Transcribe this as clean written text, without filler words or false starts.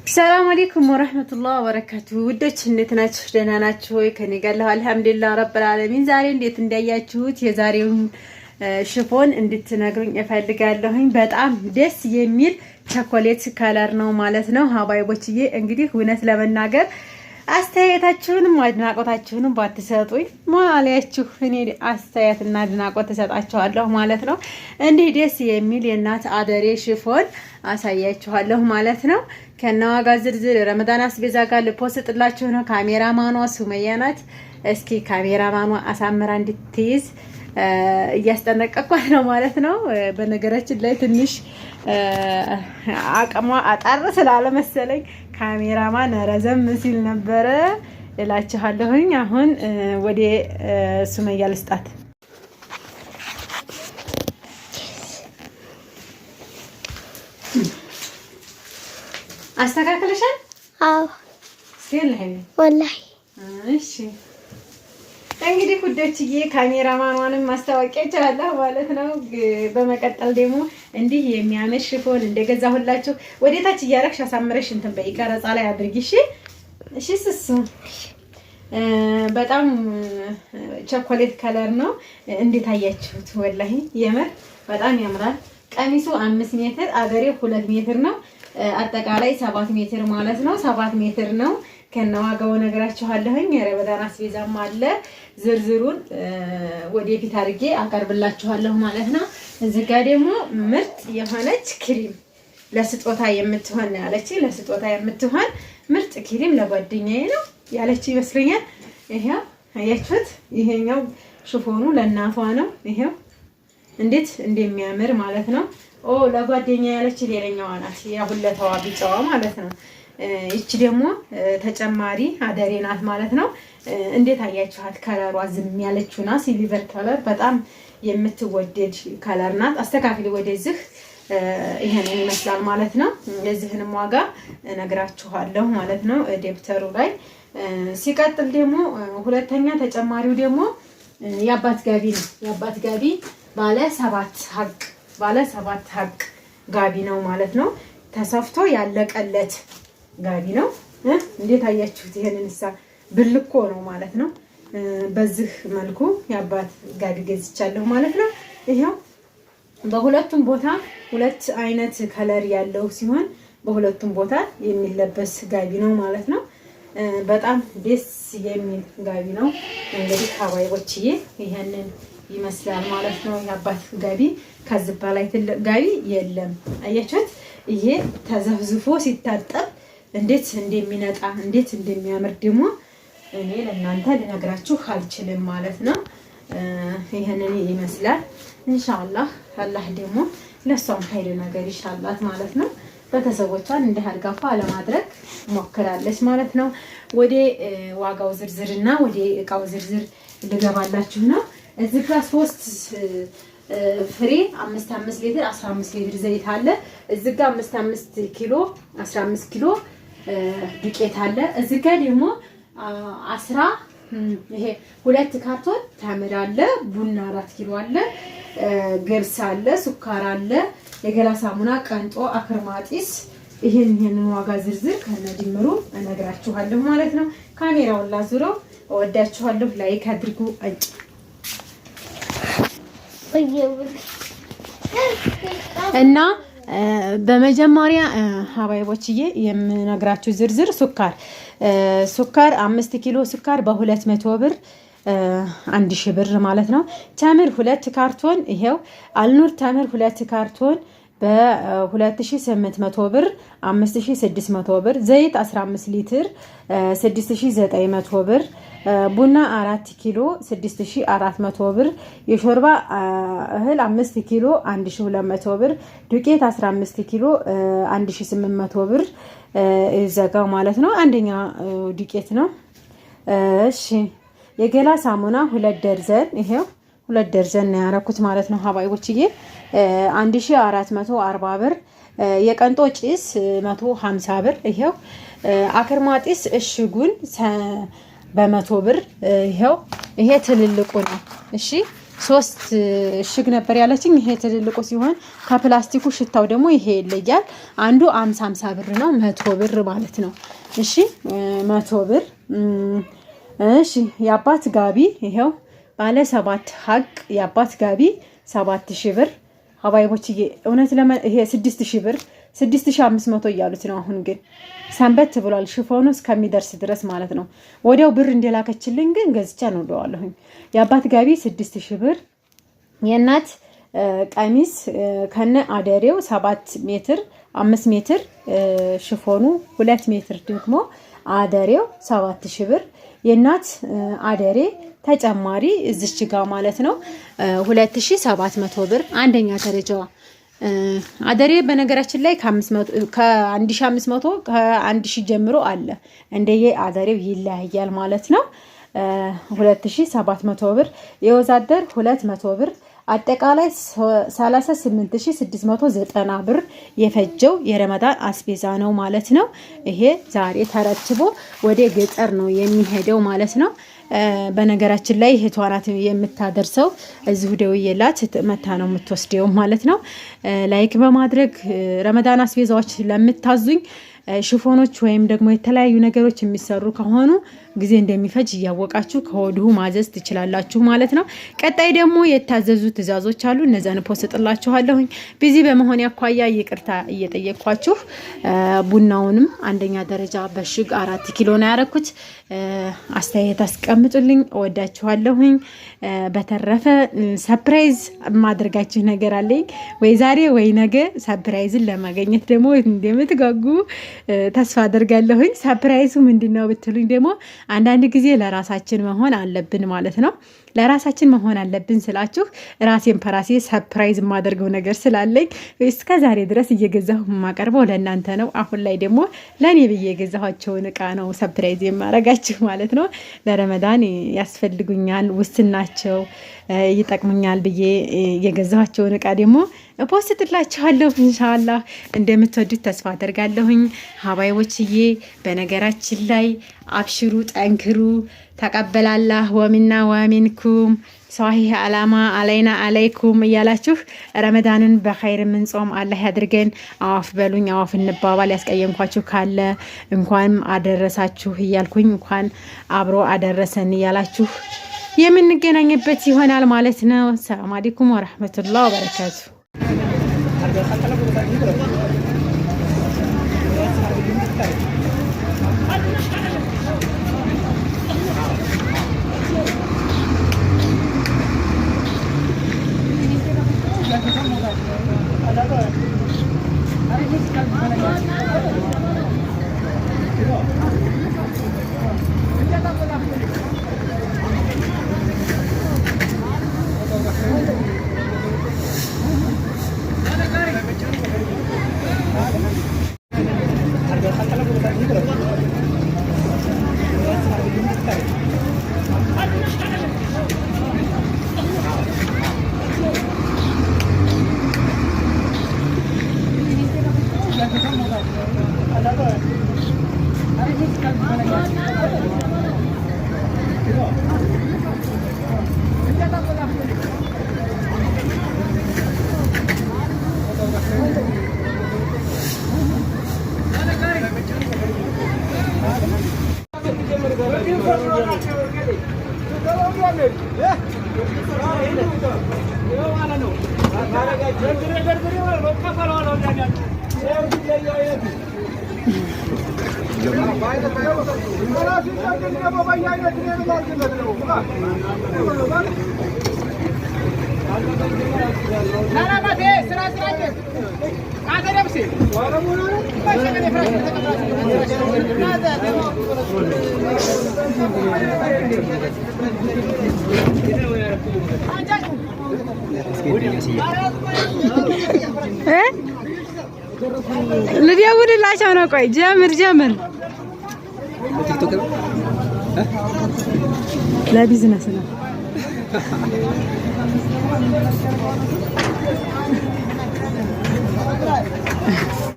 ሰላም አለይኩም ወራህመቱላሂ ወበረካቱ። ውዶች እንዴት ናችሁ? ደህና ናችሁ ወይ? ከኔ ጋር አልሐምዱሊላህ ረብል ዓለሚን። ዛሬ እንዴት እንዳያችሁት የዛሬውን ሽፎን እንድትነግሩኝ እፈልጋለሁኝ። በጣም ደስ የሚል ቸኮሌት ከለር ነው ማለት ነው ሀባይቦችዬ። እንግዲህ እውነት ለመናገር አስተያየታችሁንም አድናቆታችሁንም ባትሰጡኝ ማለያችሁ እኔ አስተያየትና አድናቆት ተሰጣችኋለሁ ማለት ነው። እንዲህ ደስ የሚል የእናት አደሬ ሽፎን አሳያችኋለሁ ማለት ነው። ከነዋጋ ዝርዝር ረመዳን አስቤዛ ጋር ልፖስጥላችሁ ነው። ካሜራማኗ ሱመያ ናት። እስኪ ካሜራማኗ አሳምራ እንድትይዝ እያስጠነቀቅኳት ነው ማለት ነው። በነገራችን ላይ ትንሽ አቅሟ አጣር ስላለ መሰለኝ ካሜራማን ረዘም ሲል ነበረ እላችኋለሁኝ። አሁን ወደ ሱመያ ልስጣት። አስተካክለሻል? አዎ ሲልኝ ወላሂ። እሺ እንግዲህ ውዶችዬ ካሜራማኗንም ማስታወቂያ ይቻላል ማለት ነው። በመቀጠል ደግሞ እንዲህ የሚያምር ሽፎን እንደገዛሁላችሁ ወዴታች እያረግሽ አሳምረሽ እንትን በይ ቀረጻ ላይ አድርጊ። እሺ እሺ። ስሱ በጣም ቸኮሌት ከለር ነው። እንዴት አያችሁት? ወላሂ የምር በጣም ያምራል። ቀሚሱ 5 ሜትር አገሬው 2 ሜትር ነው። አጠቃላይ 7 ሜትር ማለት ነው። 7 ሜትር ነው። ከነዋጋው ነግራችኋለሁኝ። ረመዳን አስቤዛም አለ። ዝርዝሩን ወደፊት አድርጌ አቀርብላችኋለሁ ማለት ነው። እዚህ ጋር ደግሞ ምርጥ የሆነች ክሪም ለስጦታ የምትሆን ያለች ለስጦታ የምትሆን ምርጥ ክሪም ለጓደኛዬ ነው ያለች ይመስለኛል። ይሄው አያችሁት? ይሄኛው ሽፎኑ ለእናቷ ነው። ይሄው እንዴት እንደሚያምር ማለት ነው። ለጓደኛ ያለች ሌላኛዋ ናት። ያሁለታዋ ቢጫዋ ማለት ነው። ይቺ ደግሞ ተጨማሪ አደሬ ናት ማለት ነው። እንዴት አያችኋት? ከለሯ ዝም ያለችውና ሲልቨር ከለር በጣም የምትወደድ ከለር ናት። አስተካክሊ ወደዚህ ይሄንን ይመስላል ማለት ነው። የዚህንም ዋጋ እነግራችኋለሁ ማለት ነው ደብተሩ ላይ። ሲቀጥል ደግሞ ሁለተኛ ተጨማሪው ደግሞ የአባት ጋቢ ነው። የአባት ጋቢ ባለ 7 ሀቅ ጋቢ ነው ማለት ነው። ተሰፍቶ ያለቀለት ጋቢ ነው። እንዴት አያችሁት? ይሄንንሳ ብልኮ ነው ማለት ነው። በዚህ መልኩ የአባት ጋቢ ገዝቻለሁ ማለት ነው። ይሄው በሁለቱም ቦታ ሁለት አይነት ከለር ያለው ሲሆን በሁለቱም ቦታ የሚለበስ ጋቢ ነው ማለት ነው። በጣም ደስ የሚል ጋቢ ነው። እንግዲህ ሀባይቦችዬ ይሄንን ይመስላል ማለት ነው። የአባት ጋቢ ከዚህ በላይ ትልቅ ጋቢ የለም። አያችሁት? ይሄ ተዘፍዝፎ ሲታጠብ እንዴት እንደሚነጣ እንዴት እንደሚያምር ደግሞ እኔ ለእናንተ ልነግራችሁ አልችልም ማለት ነው። ይሄንን ይመስላል። ኢንሻአላህ አላህ ደግሞ ለሷም ኃይል ነገር ይሻላት ማለት ነው። ቤተሰቦቿን እንደ አርጋፋ ለማድረግ ሞክራለች ማለት ነው። ወደ ዋጋው ዝርዝርና ወደ እቃው ዝርዝር ልገባላችሁ ነው። እዚህ ጋር 3 ፍሬ 5 ሊትር 15 ሊትር ዘይት አለ። እዚህ ጋር 5 ኪሎ 15 ኪሎ ዱቄት አለ። እዚህ ጋር ደግሞ 2 ካርቶን ተምር አለ። ቡና 4 ኪሎ አለ። ገብስ አለ። ሱካር አለ። የገላ ሳሙና፣ ቀንጦ፣ አክርማጢስ ይሄንን ዋጋ ዝርዝር ከነድምሩ እነግራችኋለሁ ማለት ነው። ካሜራውን ላዙረው። እወዳችኋለሁ። ላይክ አድርጉ። እና በመጀመሪያ ሀባይቦችዬ የምነግራችሁ ዝርዝር ሱካር 5 ኪሎ ሱካር በ200 ብር 1000 ብር ማለት ነው። ተምር 2 ካርቶን ይሄው አልኑር ተምር 2 ካርቶን በ2800 ብር 5600 ብር። ዘይት 15 ሊትር 6900 ብር። ቡና 4 ኪሎ 6400 ብር። የሾርባ እህል 5 ኪሎ 1200 ብር። ዱቄት 15 ኪሎ 1800 ብር ይዘጋው ማለት ነው። አንደኛ ዱቄት ነው። እሺ የገላ ሳሙና 2 ደርዘን ይሄው 2 ደርዘን ነው ያረኩት ማለት ነው ሀባይቦችዬ 1440 ብር። የቀንጦ ጭስ 150 ብር። ይሄው አክርማጢስ እሽጉን በ100 ብር። ይሄው ይሄ ትልልቁ ነው። እሺ 3 እሽግ ነበር ያለችኝ። ይሄ ትልልቁ ሲሆን ከፕላስቲኩ ሽታው ደግሞ ይሄ ይለያል። አንዱ 50 ብር ነው፣ 100 ብር ማለት ነው። እሺ 100 ብር። እሺ የአባት ጋቢ ይሄው ባለ 7 ሀቅ የአባት ጋቢ 7000 ብር። ሀባይቦችዬ እውነት ይሄ 6000 ብር 6500 እያሉት ነው። አሁን ግን ሰንበት ብሏል ሽፎኑ እስከሚደርስ ድረስ ማለት ነው። ወዲያው ብር እንደላከችልኝ ግን ገዝቻ ነው ደዋለሁኝ። የአባት ጋቢ 6000 ብር። የእናት ቀሚስ ከነ አደሬው 7 ሜትር 5 ሜትር ሽፎኑ 2 ሜትር ደግሞ አደሬው 7000 ብር። የእናት አደሬ ተጨማሪ እዚች ጋር ማለት ነው 2700 ብር። አንደኛ ደረጃዋ አደሬ በነገራችን ላይ ከ1500 ከ1000 ጀምሮ አለ። እንደየ አደሬው ይለያያል ማለት ነው። 2700 ብር። የወዛደር 200 ብር። አጠቃላይ 38690 ብር የፈጀው የረመዳን አስቤዛ ነው ማለት ነው። ይሄ ዛሬ ተረትቦ ወደ ገጠር ነው የሚሄደው ማለት ነው። በነገራችን ላይ እህቷ ናት የምታደርሰው። እዚሁ ደውዬላት መታ ነው የምትወስደው ማለት ነው። ላይክ በማድረግ ረመዳን አስቤዛዎች ለምታዙኝ ሽፎኖች ወይም ደግሞ የተለያዩ ነገሮች የሚሰሩ ከሆኑ ጊዜ እንደሚፈጅ እያወቃችሁ ከወዲሁ ማዘዝ ትችላላችሁ ማለት ነው። ቀጣይ ደግሞ የታዘዙ ትዕዛዞች አሉ። እነዛን ፖስትላችኋለሁኝ። ቢዚ በመሆን ያኳያ ይቅርታ እየጠየቅኳችሁ። ቡናውንም አንደኛ ደረጃ በሽግ 4 ኪሎ ነው ያረኩት። አስተያየት አስቀምጡልኝ። እወዳችኋለሁኝ። በተረፈ ሰርፕራይዝ ማድረጋችሁ ነገር አለኝ ወይ ዛሬ ወይ ነገ። ሰርፕራይዝን ለማግኘት ደግሞ እንደምትጓጉ ተስፋ አደርጋለሁኝ። ሰርፕራይዙ ምንድነው ብትሉኝ ደግሞ አንዳንድ ጊዜ ለራሳችን መሆን አለብን ማለት ነው። ለራሳችን መሆን አለብን ስላችሁ ራሴን ፐራሴ ሰርፕራይዝ የማደርገው ነገር ስላለኝ እስከ ዛሬ ድረስ እየገዛሁ የማቀርበው ለእናንተ ነው። አሁን ላይ ደግሞ ለእኔ ብዬ የገዛኋቸውን እቃ ነው ሰርፕራይዝ የማረጋችሁ ማለት ነው። ለረመዳን ያስፈልጉኛል፣ ውስን ናቸው፣ ይጠቅሙኛል ብዬ የገዛኋቸውን እቃ ደግሞ ፖስትላችኋለሁ። ኢንሻአላህ እንደምትወዱት ተስፋ አደርጋለሁኝ ሀባይቦችዬ። በነገራችን ላይ አብሽሩ፣ ጠንክሩ፣ ተቀበላላህ ወሚና ወሚንኩም ሷሂህ አላማ አለይና አለይኩም እያላችሁ ረመዳንን በኸይር ምንጾም አላህ ያድርገን። አዋፍ በሉኝ፣ አዋፍ እንባባል። ያስቀየምኳችሁ ካለ እንኳን አደረሳችሁ እያልኩኝ እንኳን አብሮ አደረሰን እያላችሁ የምንገናኝበት ይሆናል ማለት ነው። ሰላም አለይኩም ወራህመቱላሂ ወበረካቱ። ልደውልላቸው ነው። ቆይ ጀምር ለቢዝነስ ነው።